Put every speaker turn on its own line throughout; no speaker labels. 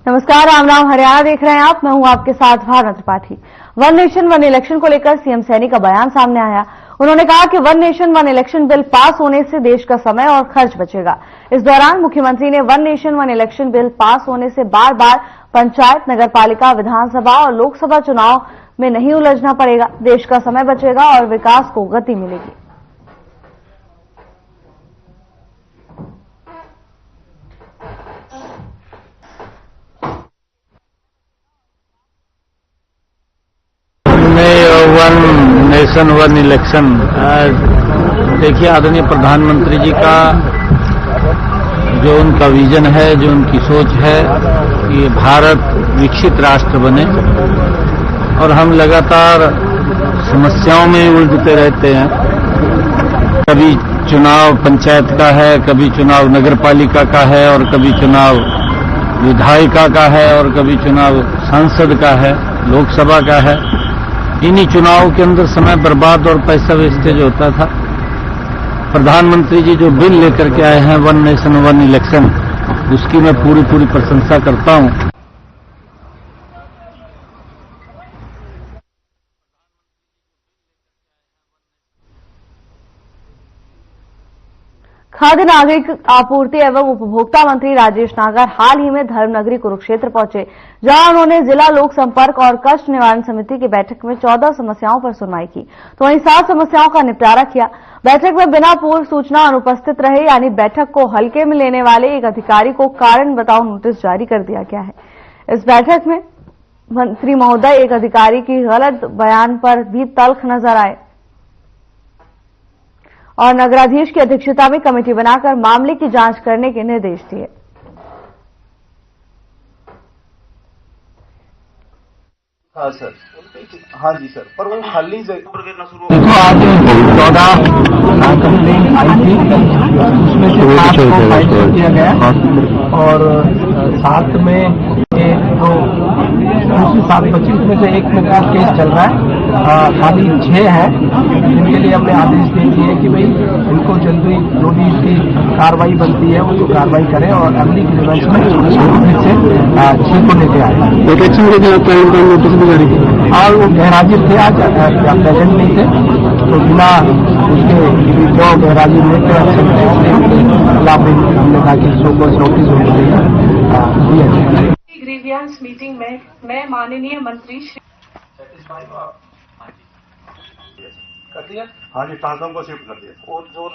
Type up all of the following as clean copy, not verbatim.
नमस्कार, राम राम हरियाणा देख रहे हैं आप। मैं हूं आपके साथ Bharat Tripathi. One nation one election को लेकर सीएम सैनी का बयान सामने आया। उन्होंने कहा कि one nation one election bill pass होने से देश का समय और खर्च बचेगा। इस दौरान मुख्यमंत्री ने one nation one election bill pass होने से बार बार पंचायत, नगरपालिका, विधानसभा और लोकसभा चुनाव में नहीं उलझना पड़ेगा, देश का समय बचेगा और विकास को गति मिलेगी।
वन नेशन वन इलेक्शन, देखिए आदरणीय प्रधानमंत्री जी का जो उनका विजन है, जो उनकी सोच है कि भारत विकसित राष्ट्र बने, और हम लगातार समस्याओं में उलझते रहते हैं। कभी चुनाव पंचायत का है, कभी चुनाव नगरपालिका का है, और कभी चुनाव विधायिका का है, और कभी चुनाव सांसद का है, लोकसभा का है। इन्हीं चुनाव के अंदर समय बर्बाद और पैसा वेस्टेज होता था। प्रधानमंत्री जी जो बिल लेकर के आए हैं वन नेशन वन इलेक्शन, उसकी मैं पूरी प्रशंसा करता हूं।
खाद्य नागरिक आपूर्ति एवं उपभोक्ता मंत्री राजेश नागर हाल ही में धर्मनगरी कुरुक्षेत्र पहुंचे, जहां उन्होंने जिला लोक संपर्क और कष्ट निवारण समिति की बैठक में 14 समस्याओं पर सुनवाई की, तो वहीं 7 समस्याओं का निपटारा किया। बैठक में बिना पूर्व सूचना अनुपस्थित रहे, यानी बैठक को हल्के में लेने वाले एक अधिकारी को कारण बताओ नोटिस जारी कर दिया गया है। इस बैठक में मंत्री महोदय एक अधिकारी की गलत बयान पर भी तल्ख नजर आए और नगराधीश की अध्यक्षता में कमेटी बनाकर मामले की जांच करने के निर्देश दिए।
हाँ सर, हाँ जी सर, पर वो खाली
देखो आज 14 कंप्लेंट आई थी, उसमें से 7 को फाइल किया गया और 7 में दूसरी 7 बची, उसमें से एक में कोर्ट केस चल रहा है। खाली 6 है जिनके लिए हमने आदेश दे दिए कि भाई इनको जल्दी जो भी इसकी कार्रवाई बनती है उसको कार्रवाई करें और अगली ग्रीवेंस में फिर से 6 को लेके आए। नोटिस भी जारी किया और वो गैरहाजिर थे, आज प्रेजेंट नहीं थे, तो बिना उसके जो गैरहाजिर में हमने कहा कि इसको नोटिस होने देगा।
ग्रीवियंस मीटिंग में मैं माननीय मंत्री श्री
कर दिया, हाँ जी, ट्रांसफॉर्म को शिफ्ट कर दिया और जो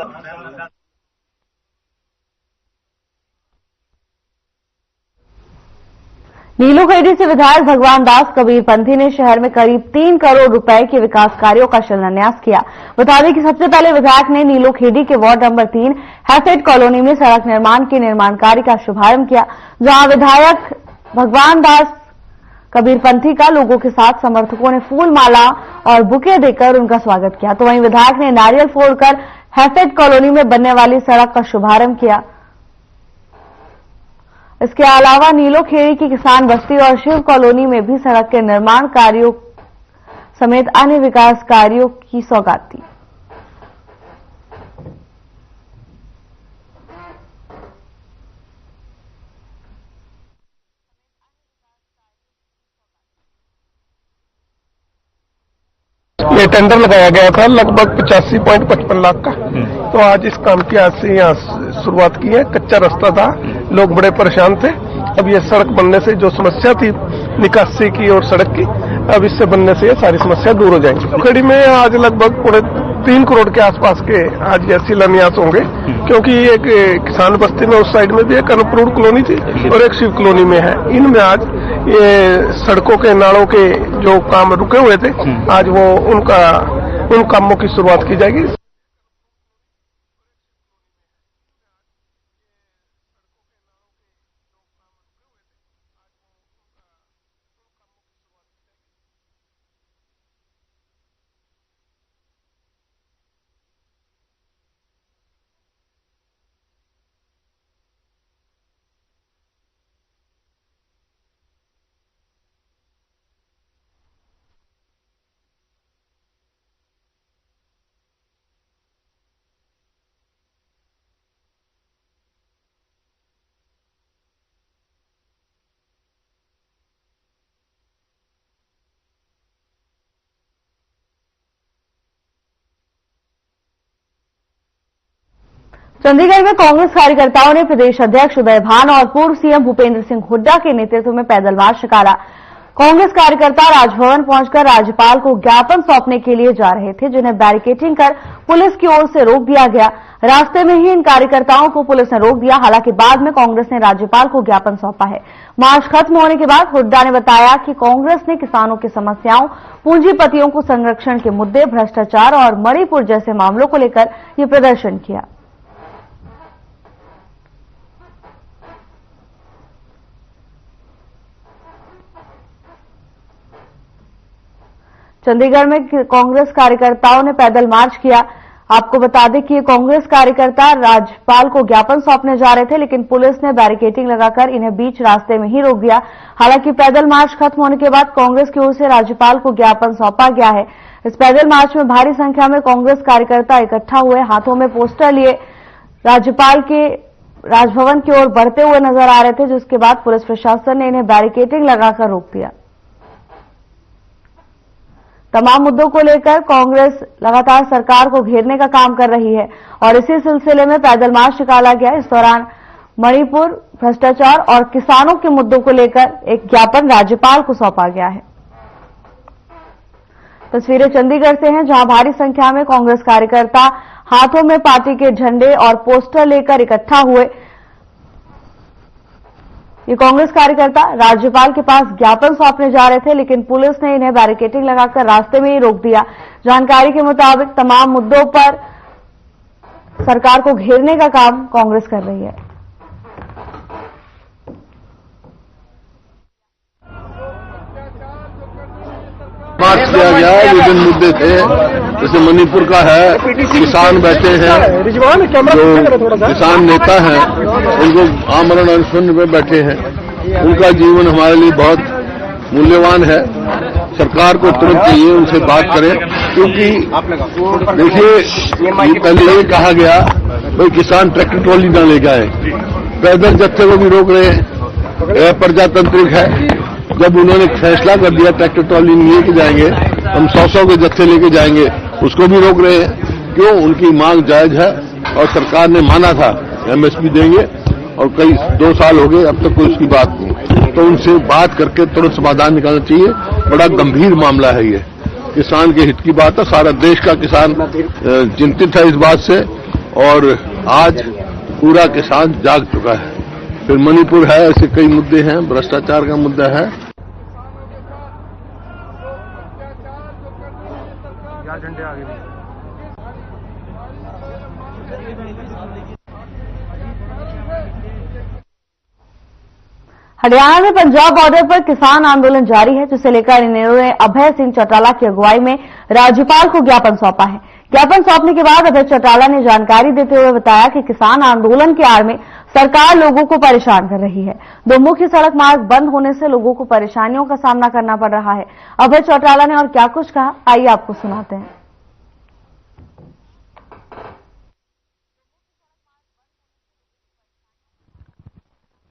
नीलोखेड़ी से विधायक भगवान दास कबीरपंथी ने शहर में करीब 3 करोड़ रुपए के विकास कार्यों का शिलान्यास किया। बता दें कि सबसे पहले विधायक ने नीलोखेड़ी के वार्ड नंबर 3 हैफेड कॉलोनी में सड़क निर्माण के निर्माण कार्य का शुभारंभ किया, जहां विधायक भगवान दास कबीरपंथी का लोगों के साथ समर्थकों ने फूल माला और बुके देकर उनका स्वागत किया, तो वहीं विधायक ने नारियल फोड़कर हैफेड कॉलोनी में बनने वाली सड़क का शुभारंभ किया। इसके अलावा नीलोखेड़ी की किसान बस्ती और शिव कॉलोनी में भी सड़क के निर्माण कार्यों समेत अन्य विकास कार्यों की सौगात दी।
ये टेंडर लगाया गया था लगभग 85.55 लाख का, तो आज इस काम की आज से यहाँ शुरुआत की है। कच्चा रास्ता था, लोग बड़े परेशान थे। अब ये सड़क बनने से जो समस्या थी निकासी की और सड़क की, अब इससे बनने से ये सारी समस्या दूर हो जाएंगी। खड़ी में आज लगभग 3 करोड़ के आसपास के आज ये शिलान्यास होंगे, क्योंकि एक किसान बस्ती में उस साइड में भी एक अनअप्रूव्ड कॉलोनी थी और एक शिव कॉलोनी में है। इनमें आज ये सड़कों के नालों के जो काम रुके हुए थे, आज वो उन कामों की शुरुआत की जाएगी।
चंडीगढ़ में कांग्रेस कार्यकर्ताओं ने प्रदेश अध्यक्ष उदय भान और पूर्व सीएम भूपेंद्र सिंह हुड्डा के नेतृत्व में पैदल मार्च निकाला। कांग्रेस कार्यकर्ता राजभवन पहुंचकर राज्यपाल को ज्ञापन सौंपने के लिए जा रहे थे, जिन्हें बैरिकेडिंग कर पुलिस की ओर से रोक दिया गया। रास्ते में ही इन कार्यकर्ताओं को पुलिस ने रोक दिया। हालांकि बाद में कांग्रेस ने राज्यपाल को ज्ञापन सौंपा है। मार्च खत्म होने के बाद हुड्डा ने बताया कि कांग्रेस ने किसानों की समस्याओं, पूंजीपतियों को संरक्षण के मुद्दे, भ्रष्टाचार और मणिपुर जैसे मामलों को लेकर ये प्रदर्शन किया। चंडीगढ़ में कांग्रेस कार्यकर्ताओं ने पैदल मार्च किया। आपको बता दें कि ये कांग्रेस कार्यकर्ता राज्यपाल को ज्ञापन सौंपने जा रहे थे, लेकिन पुलिस ने बैरिकेडिंग लगाकर इन्हें बीच रास्ते में ही रोक दिया। हालांकि पैदल मार्च खत्म होने के बाद कांग्रेस की ओर से राज्यपाल को ज्ञापन सौंपा गया है। इस पैदल मार्च में भारी संख्या में कांग्रेस कार्यकर्ता इकट्ठा हुए, हाथों में पोस्टर लिए राज्यपाल के राजभवन की ओर बढ़ते हुए नजर आ रहे थे, जिसके बाद पुलिस प्रशासन ने इन्हें बैरिकेडिंग लगाकर रोक दिया। तमाम मुद्दों को लेकर कांग्रेस लगातार सरकार को घेरने का काम कर रही है और इसी सिलसिले में पैदल मार्च निकाला गया। इस दौरान मणिपुर, भ्रष्टाचार और किसानों के मुद्दों को लेकर एक ज्ञापन राज्यपाल को सौंपा गया है। तस्वीरें चंडीगढ़ से हैं, जहां भारी संख्या में कांग्रेस कार्यकर्ता हाथों में पार्टी के झंडे और पोस्टर लेकर इकट्ठा हुए। ये कांग्रेस कार्यकर्ता राज्यपाल के पास ज्ञापन सौंपने जा रहे थे, लेकिन पुलिस ने इन्हें बैरिकेडिंग लगाकर रास्ते में ही रोक दिया। जानकारी के मुताबिक तमाम मुद्दों पर सरकार को घेरने का काम कांग्रेस कर रही है।
मार्च किया गया, विभिन्न मुद्दे थे, जैसे मणिपुर का है, किसान बैठे हैं, जो किसान नेता हैं उनको आमरण अनशन में बैठे हैं, उनका जीवन हमारे लिए बहुत मूल्यवान है। सरकार को तुरंत चाहिए उनसे बात करें, क्योंकि देखिए पहले ये कहा गया भाई किसान ट्रैक्टर ट्रॉली न ले जाए, पैदल जत्थे को भी रोक रहे हैं, यह प्रजातांत्रिक है। जब उन्होंने फैसला कर दिया ट्रैक्टर ट्रॉली नहीं लेके जाएंगे, हम 100 के जत्थे लेके जाएंगे, उसको भी रोक रहे हैं। क्यों? उनकी मांग जायज है और सरकार ने माना था एमएसपी देंगे और कई 2 साल हो गए, अब तक कोई उसकी बात नहीं। तो उनसे बात करके तुरंत समाधान निकालना चाहिए। बड़ा गंभीर मामला है ये, किसान के हित की बात है। सारा देश का किसान चिंतित है इस बात से और आज पूरा किसान जाग चुका है। फिर मणिपुर है, ऐसे कई मुद्दे हैं, भ्रष्टाचार का मुद्दा है।
झंडे आगे
हरियाणा में पंजाब बॉर्डर पर किसान आंदोलन जारी है, जिसे लेकर इन्होंने अभय सिंह चौटाला की अगुवाई में राज्यपाल को ज्ञापन सौंपा है। ज्ञापन सौंपने के बाद अभय चौटाला ने जानकारी देते हुए बताया कि किसान आंदोलन की आड़ में सरकार लोगों को परेशान कर रही है। 2 मुख्य सड़क मार्ग बंद होने से लोगों को परेशानियों का सामना करना पड़ रहा है। अभय चौटाला ने और क्या कुछ कहा, आइए आपको सुनाते हैं।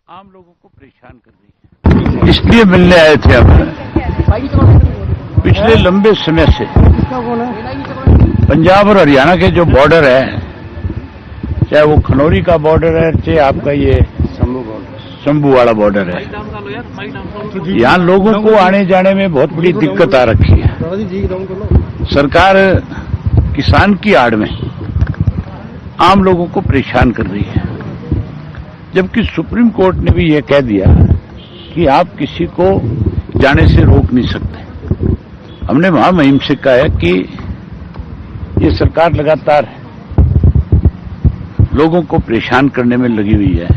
आम लोगों को परेशान कर रही है, इसलिए मिलने आए थे। अब पिछले लंबे समय से पंजाब और हरियाणा के जो बॉर्डर है, चाहे वो खनौरी का बॉर्डर है, चाहे आपका ये शंभू वाला बॉर्डर है, यहाँ लोगों को आने जाने में बहुत बड़ी दिक्कत आ रखी है। सरकार किसान की आड़ में आम लोगों को परेशान कर रही है, जबकि सुप्रीम कोर्ट ने भी यह कह दिया कि आप किसी को जाने से रोक नहीं सकते। हमने महामहिम से कहा है कि ये सरकार लगातार लोगों को परेशान करने में लगी हुई है।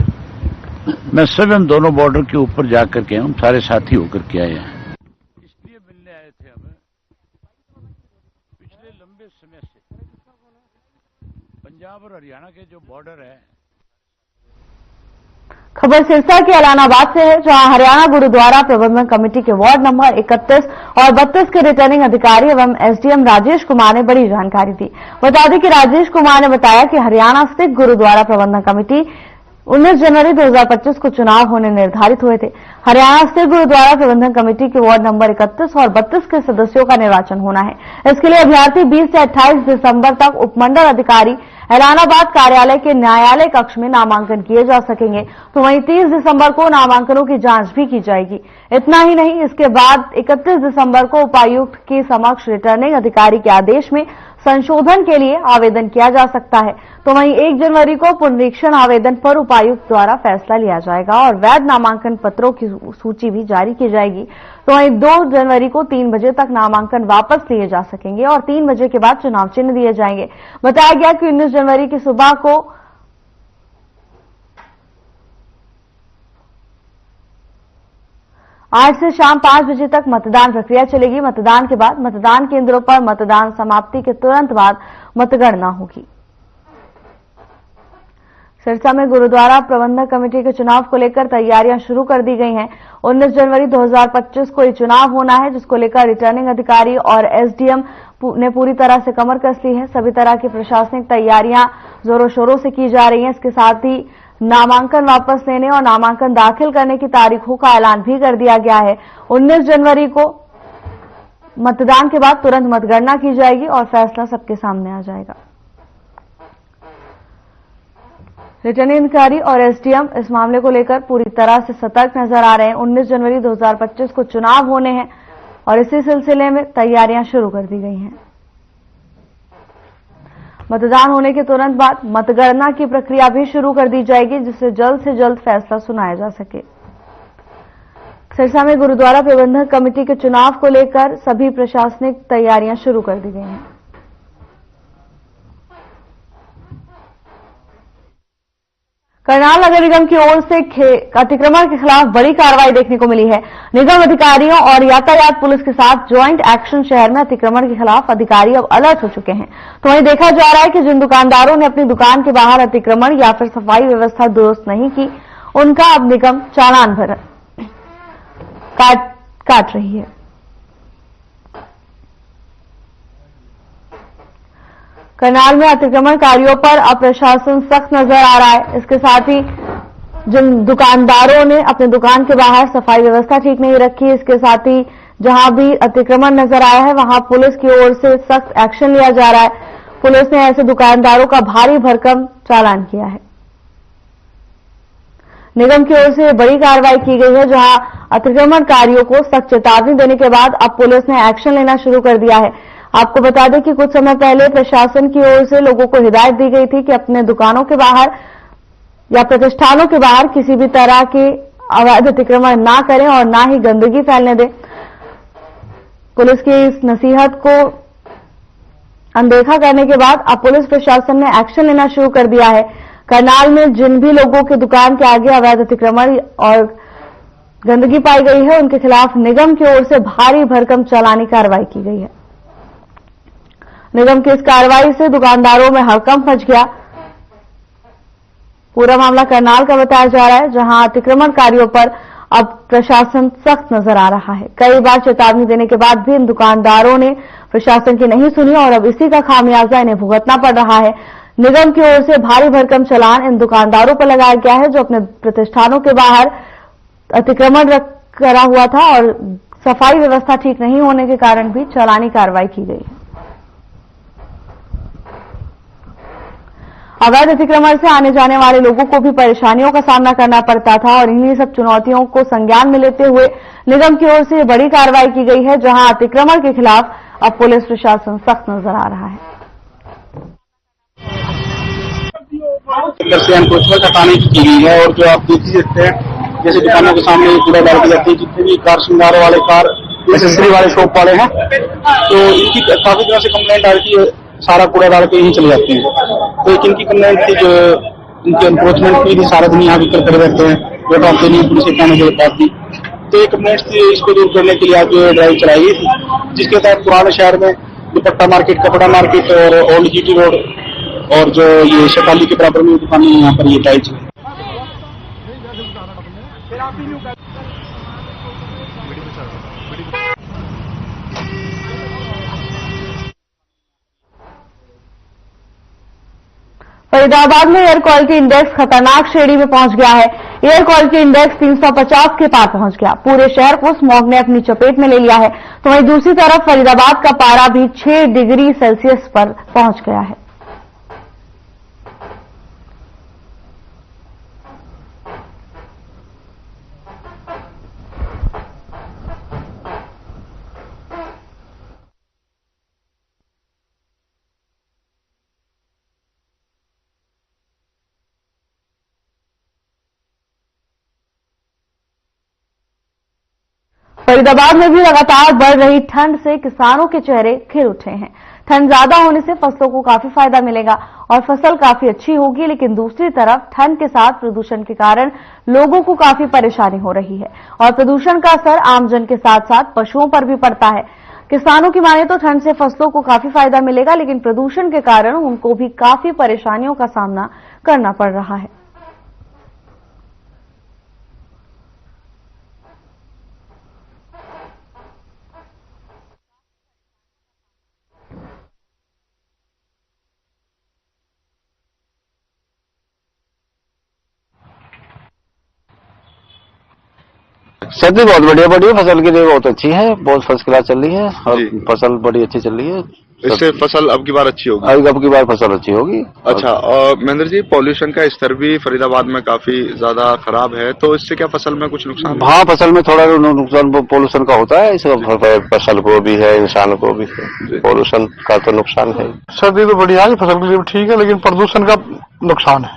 मैं स्वयं दोनों बॉर्डर के ऊपर जाकर के हम सारे साथी होकर के आए हैं, इसलिए मिलने आए थे। हमें पिछले लंबे समय से पंजाब और हरियाणा के जो बॉर्डर है।
खबर सिरसा के अलानाबाद से है, जहां हरियाणा गुरुद्वारा प्रबंधन कमेटी के वार्ड नंबर 31 और 32 के रिटर्निंग अधिकारी एवं एसडीएम राजेश कुमार ने बड़ी जानकारी दी। बता दें कि राजेश कुमार ने बताया कि हरियाणा स्थित गुरुद्वारा प्रबंधन कमेटी 19 जनवरी 2025 को चुनाव होने निर्धारित हुए थे। हरियाणा स्थित गुरुद्वारा प्रबंधन कमेटी के वार्ड नंबर 31 और 32 के सदस्यों का निर्वाचन होना है। इसके लिए अभ्यर्थी 20 से 28 दिसंबर तक उपमंडल अधिकारी एलानाबाद कार्यालय के न्यायालय कक्ष में नामांकन किए जा सकेंगे। तो वहीं 30 दिसंबर को नामांकनों की जांच भी की जाएगी। इतना ही नहीं, इसके बाद 31 दिसंबर को उपायुक्त के समक्ष रिटर्निंग अधिकारी के आदेश में संशोधन के लिए आवेदन किया जा सकता है। तो वहीं 1 जनवरी को पुनरीक्षण आवेदन पर उपायुक्त द्वारा फैसला लिया जाएगा और वैध नामांकन पत्रों की सूची भी जारी की जाएगी। तो वहीं 2 जनवरी को 3 बजे तक नामांकन वापस लिए जा सकेंगे और 3 बजे के बाद चुनाव चिन्ह दिए जाएंगे। बताया गया कि 19 जनवरी की सुबह को आज से शाम 5 बजे तक मतदान प्रक्रिया चलेगी। मतदान के बाद मतदान केंद्रों पर मतदान समाप्ति के तुरंत बाद मतगणना होगी। सिरसा में गुरुद्वारा प्रबंधक कमेटी के चुनाव को लेकर तैयारियां शुरू कर दी गई हैं। 19 जनवरी 2025 को ये चुनाव होना है, जिसको लेकर रिटर्निंग अधिकारी और एसडीएम ने पूरी तरह से कमर कस ली है। सभी तरह की प्रशासनिक तैयारियां जोरों शोरों से की जा रही हैं। इसके साथ ही नामांकन वापस लेने और नामांकन दाखिल करने की तारीखों का ऐलान भी कर दिया गया है। 19 जनवरी को मतदान के बाद तुरंत मतगणना की जाएगी और फैसला सबके सामने आ जाएगा। रिटर्निंग अधिकारी और एसडीएम इस मामले को लेकर पूरी तरह से सतर्क नजर आ रहे हैं। 19 जनवरी 2025 को चुनाव होने हैं और इसी सिलसिले में तैयारियां शुरू कर दी गई हैं। मतदान होने के तुरंत बाद मतगणना की प्रक्रिया भी शुरू कर दी जाएगी, जिससे जल्द से जल्द फैसला सुनाया जा सके। सिरसा में गुरुद्वारा प्रबंधक कमेटी के चुनाव को लेकर सभी प्रशासनिक तैयारियां शुरू कर दी गई हैं। करनाल नगर निगम की ओर से अतिक्रमण के खिलाफ बड़ी कार्रवाई देखने को मिली है। निगम अधिकारियों और यातायात पुलिस के साथ ज्वाइंट एक्शन शहर में अतिक्रमण के खिलाफ अधिकारी अब अलर्ट हो चुके हैं। तो वहीं देखा जा रहा है कि जिन दुकानदारों ने अपनी दुकान के बाहर अतिक्रमण या फिर सफाई व्यवस्था दुरुस्त नहीं की, उनका अब निगम चालान भर काट रही है। करनाल में अतिक्रमणकारियों पर अब प्रशासन सख्त नजर आ रहा है। इसके साथ ही जिन दुकानदारों ने अपने दुकान के बाहर सफाई व्यवस्था ठीक नहीं रखी, इसके साथ ही जहां भी अतिक्रमण नजर आया है वहां पुलिस की ओर से सख्त एक्शन लिया जा रहा है। पुलिस ने ऐसे दुकानदारों का भारी भरकम चालान किया है। निगम की ओर से बड़ी कार्रवाई की गई है, जहां अतिक्रमणकारियों को सख्त चेतावनी देने के बाद अब पुलिस ने एक्शन लेना शुरू कर दिया है। आपको बता दें कि कुछ समय पहले प्रशासन की ओर से लोगों को हिदायत दी गई थी कि अपने दुकानों के बाहर या प्रतिष्ठानों के बाहर किसी भी तरह के अवैध अतिक्रमण ना करें और ना ही गंदगी फैलने दें। पुलिस की इस नसीहत को अनदेखा करने के बाद अब पुलिस प्रशासन ने एक्शन लेना शुरू कर दिया है। करनाल में जिन भी लोगों के दुकान के आगे अवैध अतिक्रमण और गंदगी पाई गई है, उनके खिलाफ निगम की ओर से भारी भरकम चालानी कार्रवाई की गई है। निगम की इस कार्रवाई से दुकानदारों में हड़कंप मच गया। पूरा मामला करनाल का बताया जा रहा है, जहां अतिक्रमणकारियों पर अब प्रशासन सख्त नजर आ रहा है। कई बार चेतावनी देने के बाद भी इन दुकानदारों ने प्रशासन की नहीं सुनी और अब इसी का खामियाजा इन्हें भुगतना पड़ रहा है। निगम की ओर से भारी भरकम चालान इन दुकानदारों पर लगाया गया है, जो अपने प्रतिष्ठानों के बाहर अतिक्रमण करा हुआ था और सफाई व्यवस्था ठीक नहीं होने के कारण भी चालानी कार्रवाई की गई है। अवैध अतिक्रमण से आने जाने वाले लोगों को भी परेशानियों का सामना करना पड़ता था और इन्हीं सब चुनौतियों को संज्ञान में लेते हुए निगम की ओर से बड़ी कार्रवाई की गई है, जहां अतिक्रमण के खिलाफ अब पुलिस प्रशासन सख्त नजर आ रहा है।
से एनक्रोचमेंट हटाने की गई है और जो आप देख सकते हैं, जैसे दुकानों के सामने कूड़ा डाल दी जाती है, जितने भी कार श्रृंगार वाले, कार एसेसरी वाले शॉप वाले हैं, तो इनकी काफी तरह से कंप्लेंट आ रही है, सारा कूड़ा डाल के यहीं चले जाते हैं। तो एक इनकी कंप्लेंट थी, जो इनकी एनक्रोचमेंट की थी, सारा दिन यहाँ भी करते रहते हैं, वो डालते नहीं, पुलिस थाने के पास भी। तो एक कंप्लेंट थी, इसको दूर करने के लिए आज ड्राइव चलाई गई थी, जिसके तहत पुराने शहर में दुपट्टा मार्केट, कपड़ा मार्केट और ओल्ड जीटी रोड और जो ये शताली के बराबर में दुकानें, यहाँ पर ये ड्राइव चलाई।
फरीदाबाद में एयर क्वालिटी इंडेक्स खतरनाक श्रेणी में पहुंच गया है। एयर क्वालिटी इंडेक्स 350 के पार पहुंच गया। पूरे शहर को स्मॉग ने अपनी चपेट में ले लिया है। तो वहीं दूसरी तरफ फरीदाबाद का पारा भी 6 डिग्री सेल्सियस पर पहुंच गया है। फरीदाबाद में भी लगातार बढ़ रही ठंड से किसानों के चेहरे खिल उठे हैं। ठंड ज्यादा होने से फसलों को काफी फायदा मिलेगा और फसल काफी अच्छी होगी, लेकिन दूसरी तरफ ठंड के साथ प्रदूषण के कारण लोगों को काफी परेशानी हो रही है और प्रदूषण का असर आमजन के साथ साथ पशुओं पर भी पड़ता है। किसानों की माने तो ठंड से फसलों को काफी फायदा मिलेगा, लेकिन प्रदूषण के कारण उनको भी काफी परेशानियों का सामना करना पड़ रहा है।
सर्दी बहुत बढ़िया पड़ी है, फसल के लिए बहुत अच्छी है, बहुत फर्स्ट क्लास चल रही है और फसल बड़ी अच्छी चल रही है।
इससे फसल अब की बार अच्छी होगी।
अब की बार फसल अच्छी होगी।
अच्छा, और महेंद्र जी, पॉल्यूशन का स्तर भी फरीदाबाद में काफी ज्यादा खराब है, तो इससे क्या फसल में कुछ नुकसान?
हाँ, फसल में थोड़ा नुकसान पॉल्यूशन का होता है, इसका फसल को भी है, इंसान को भी है। पॉल्यूशन का तो नुकसान है।
सर्दी तो बढ़िया है, फसल के लिए ठीक है, लेकिन प्रदूषण का नुकसान है।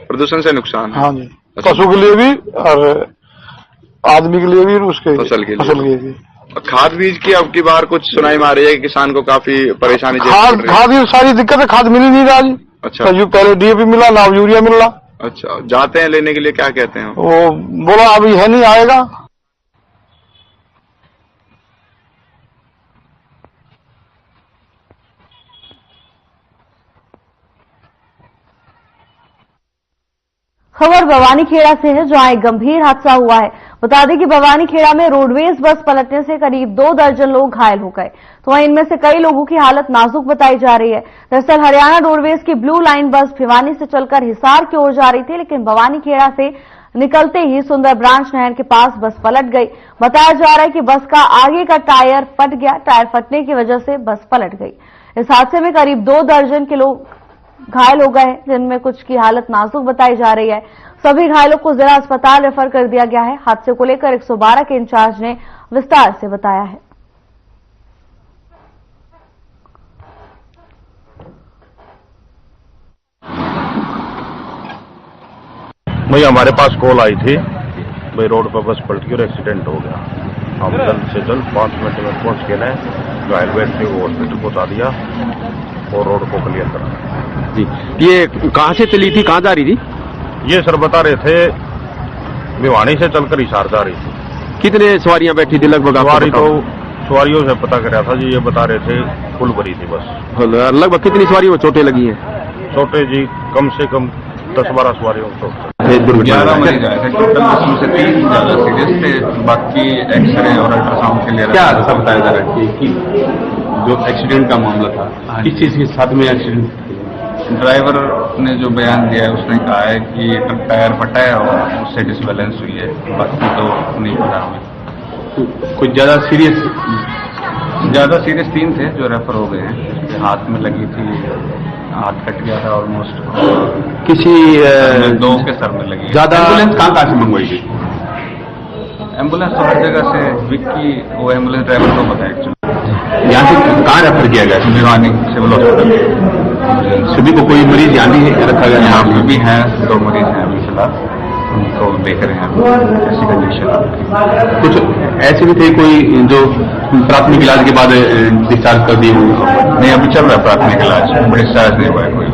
प्रदूषण से नुकसान है?
हाँ जी, पशु के लिए भी और आदमी के लिए भी, उसके
फसल के
लिए भी।
खाद बीज की अब की बार कुछ सुनाई में आ रही है कि किसान को काफी परेशानी
खाद सारी दिक्कत है, खाद मिल ही नहीं रहा जी।
अच्छा,
तो पहले डीएपी मिला ना, यूरिया मिल रहा।
अच्छा, जाते हैं लेने के लिए, क्या कहते हैं
वो? बोला अभी है नहीं, आएगा।
खबर भवानीखेड़ा से है, जहां एक गंभीर हादसा हुआ है। बता दें कि भवानीखेड़ा में रोडवेज बस पलटने से करीब 2 दर्जन लोग घायल हो गए, तो वहीं इनमें से कई लोगों की हालत नाजुक बताई जा रही है। दरअसल हरियाणा रोडवेज की ब्लू लाइन बस भिवानी से चलकर हिसार की ओर जा रही थी, लेकिन भवानीखेड़ा से निकलते ही सुंदर ब्रांच नहर के पास बस पलट गई। बताया जा रहा है कि बस का आगे का टायर फट गया। टायर फटने की वजह से बस पलट गई। इस हादसे में करीब 2 दर्जन के लोग घायल हो गए, जिनमें कुछ की हालत नाजुक बताई जा रही है। सभी घायलों को जिला अस्पताल रेफर कर दिया गया है। हादसे को लेकर 112 के इंचार्ज ने विस्तार से बताया है।
भाई हमारे पास कॉल आई थी, भाई रोड पर बस पलट गई और एक्सीडेंट हो गया। हम जल्द से जल्द 5 मिनट में पहुंच के ना घायल व्यक्ति को हॉस्पिटल पहुंचा दिया और रोड को क्लियर करा जी।
ये कहाँ से चली थी, कहाँ जा रही थी?
ये सर बता रहे थे भिवानी से चलकर हिसार जा रही थी।
कितने सवारियां बैठी थी लगभग?
सवारी तो सवारियों से पता कर रहा था जी, ये बता रहे थे फुल भरी थी बस।
लगभग कितनी सवारियों में चोटें लगी हैं?
चोटें जी कम से कम 10-12 सवारियों को।
11 मरीज आए थे टोटल, जिसमें से 3 ज्यादा सीरियस थे, बाकी एक्सरे और अल्ट्रासाउंड के लिए। क्या ऐसा बताया जा रहा है कि जो एक्सीडेंट का मामला था, किस चीज के साथ में एक्सीडेंट? ड्राइवर ने जो बयान दिया है, उसने कहा है कि टायर फटा है और उससे डिसबैलेंस हुई है, बाकी तो नहीं पता हमें। कुछ ज्यादा सीरियस 3 थे जो रेफर हो गए हैं। हाथ में लगी थी, हाथ कट गया था ऑलमोस्ट।
किसी
2 के सर में लगी।
ज्यादा
एम्बुलेंस कहाँ से मंगवाई थी? एम्बुलेंस तो हर जगह से, विक्की वो एम्बुलेंस ड्राइवर को पता है एक्चुअली।
यहाँ से कहाँ रेफर किया गया?
Bhiwani civil hospital.
सभी को कोई मरीज यहाँ भी रखा गया?
यहाँ पे भी हैं, 2 मरीज हैं अभी फिलहाल, उनको देख रहे हैं ऐसी कंडीशन।
कुछ ऐसे भी थे कोई जो प्राथमिक इलाज के बाद डिस्चार्ज कर दिए हुए?
नहीं, अभी चल रहा है प्राथमिक इलाज, डिस्चार्ज नहीं हुआ है कोई।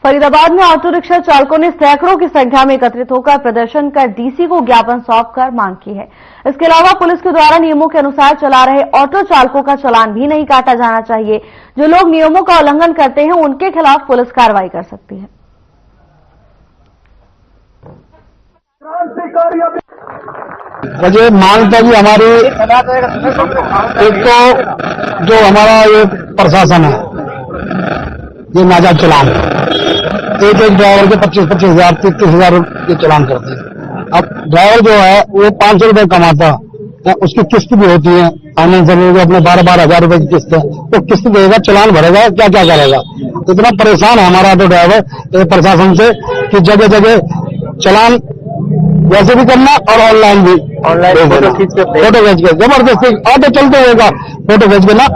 फरीदाबाद में ऑटो रिक्शा चालकों ने सैकड़ों की संख्या में एकत्रित होकर प्रदर्शन कर डीसी को ज्ञापन सौंपकर मांग की है। इसके अलावा पुलिस के द्वारा नियमों के अनुसार चला रहे ऑटो चालकों का चालान भी नहीं काटा जाना चाहिए। जो लोग नियमों का उल्लंघन करते हैं उनके खिलाफ पुलिस कार्रवाई कर सकती है।
मुझे मांगता कि हमारी एक तो जो हमारा ये प्रशासन है,
ये नाजायज चलान एक ड्राइवर के 25-25 हजार 30 हजार के चलान करते हैं। अब ड्राइवर जो है वो 500 रुपए कमाता, उसकी किस्त भी होती है, फाइनेंस अपने 12-12 हजार रुपए की किस्त है, तो किस्त देगा, चलान भरेगा, क्या क्या करेगा। इतना परेशान है हमारा ऑटो ड्राइवर प्रशासन से कि जगह जगह चलान वैसे भी करना और ऑनलाइन भी, फोटो खींच के जबरदस्ती ऑटो चलते हुएगा फोटो खींच के ना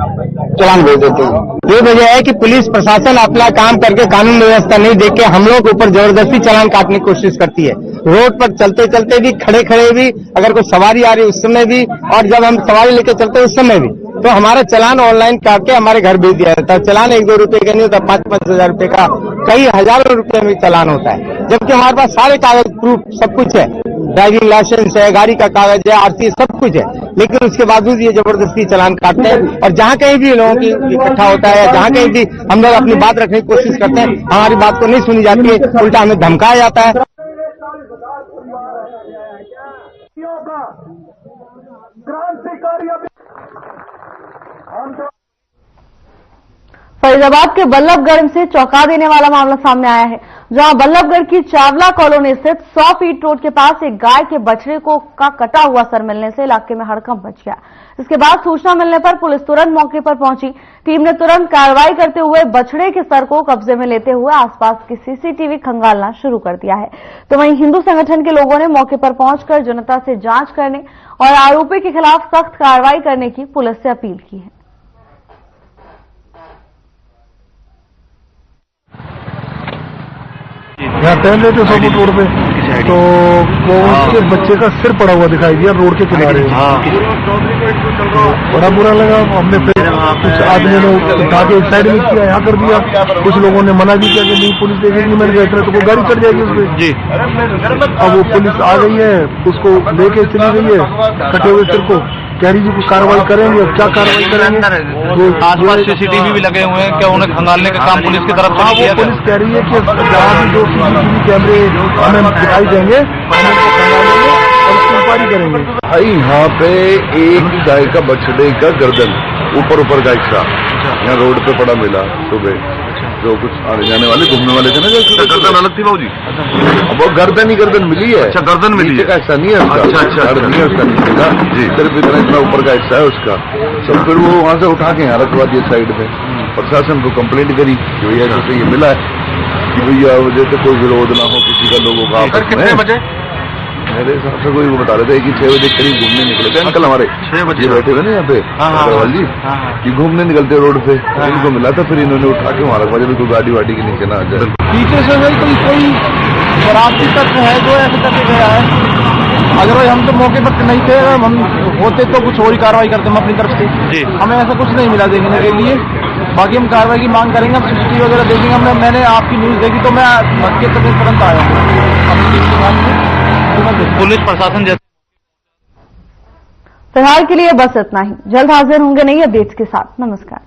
चलान भेज देते हैं। ये वजह है कि पुलिस प्रशासन अपना काम करके कानून व्यवस्था नहीं देख के हम लोग के ऊपर जबरदस्ती चलान काटने की कोशिश करती है। रोड पर चलते चलते भी, खड़े खड़े भी, अगर कोई सवारी आ रही उस समय भी, और जब हम सवारी लेके चलते उस समय भी, तो हमारा चलान ऑनलाइन काट के हमारे घर भेज दिया जाता है। चलान 1-2 रुपए का नहीं होता, 5-5 हजार रुपए का, कई हजारों रुपए में चलान होता है, जबकि हमारे पास सारे कागज प्रूफ सब कुछ है, ड्राइविंग लाइसेंस है, गाड़ी का कागज है, आरसी सब कुछ है, लेकिन उसके बावजूद ये जबरदस्ती चलान काटते हैं। और जहाँ कहीं भी लोगों की इकट्ठा होता है, जहाँ कहीं भी हम लोग अपनी बात रखने की कोशिश करते हैं, हमारी बात को नहीं सुनी जाती है, उल्टा हमें धमकाया जाता है।
फरीदाबाद के बल्लभगढ़ से चौंका देने वाला मामला सामने आया है, जहां बल्लभगढ़ की चावला कॉलोनी स्थित 100 फीट रोड के पास एक गाय के बछड़े का कटा हुआ सर मिलने से इलाके में हड़कंप मच गया। इसके बाद सूचना मिलने पर पुलिस तुरंत मौके पर पहुंची। टीम ने तुरंत कार्रवाई करते हुए बछड़े के सर को कब्जे में लेते हुए आसपास की सीसीटीवी खंगालना शुरू कर दिया है। तो वहीं हिंदू संगठन के लोगों ने मौके पर पहुंचकर जनता से जांच करने और आरोपी के खिलाफ सख्त कार्रवाई करने की पुलिस से अपील की है।
यहाँ टहल रहे थे 100 फुट रोड पे, तो वो उसके बच्चे का सिर पड़ा हुआ दिखाई दिया रोड के किनारे। बड़ा बुरा लगा। हमने फिर कुछ आदमी ने उठा के एक साइड में किया, यहाँ कर दिया। कुछ लोगों ने मना भी किया कि नहीं पुलिस देखेगी, मैंने कहा इतना तो कोई गाड़ी चढ़ जाएगी उसपे जी। अब वो पुलिस आ गई है, उसको लेके चली गई है कटे हुए सिर को, कह रही जी कुछ कार्रवाई करेंगे। अब क्या कार्रवाई करेंगे?
आसपास सीसीटीवी भी लगे हुए हैं, क्या उन्हें खंगालने का काम पुलिस की तरफ से
नहीं किया? पुलिस कह रही है कि जहाँ भी जो सीसीटीवी कैमरे हमें दिखाई देंगे हम उनको खंगालेंगे और उसकी इंक्वायरी करेंगे।
भाई यहाँ पे एक गाय का बछड़े का गर्दन ऊपर का हिस्सा यहाँ रोड पे पड़ा मिला सुबह। जो कुछ आने जाने वाले घूमने वाले थे ना, जो गर्दन अलग थी बाबूजी, अब वो गर्दन मिली है। अच्छा, गर्दन मिली है, ऐसा नहीं है उसका। अच्छा, नहीं है उसका नीचे का जी, सिर्फ इतना ऊपर का हिस्सा है उसका सब। फिर वो वहाँ से उठा के यहाँ रखवा दिया साइड में। प्रशासन को कंप्लेंट करी कि भैया जैसे ये मिला है कि भैया जैसे कोई विरोध ना हो किसी का, लोगों का। कितने बजे? मेरे हिसाब से कोई वो बता रहे थे कि 6 बजे करीब घूमने निकले थे अंकल हमारे। 6 बजे बैठे हुए ना यहाँ पे अग्रवाल जी, कि घूमने निकलते रोड पे, इनको मिला था। फिर इन्होंने उठा के वहाँ रखवा दिया, कोई गाड़ी वाड़ी के नीचे ना आ जाए।
पीछे से कोई शरारती तत्व है जो ऐसे करके गया है। अगर भाई हम तो मौके पर नहीं थे, हम होते तो कुछ और ही कार्रवाई करते हम अपनी तरफ से। हमें ऐसा कुछ नहीं मिला देखने के लिए। बाकी हम कार्रवाई की मांग करेंगे, हम सीसीटीवी वगैरह देखेंगे। मैंने आपकी न्यूज देखी तो मैं मौके पर तुरंत आया हूँ।
पुलिस प्रशासन जैसे
फिलहाल के लिए बस इतना ही। जल्द हाजिर होंगे नई अपडेट्स के साथ। नमस्कार।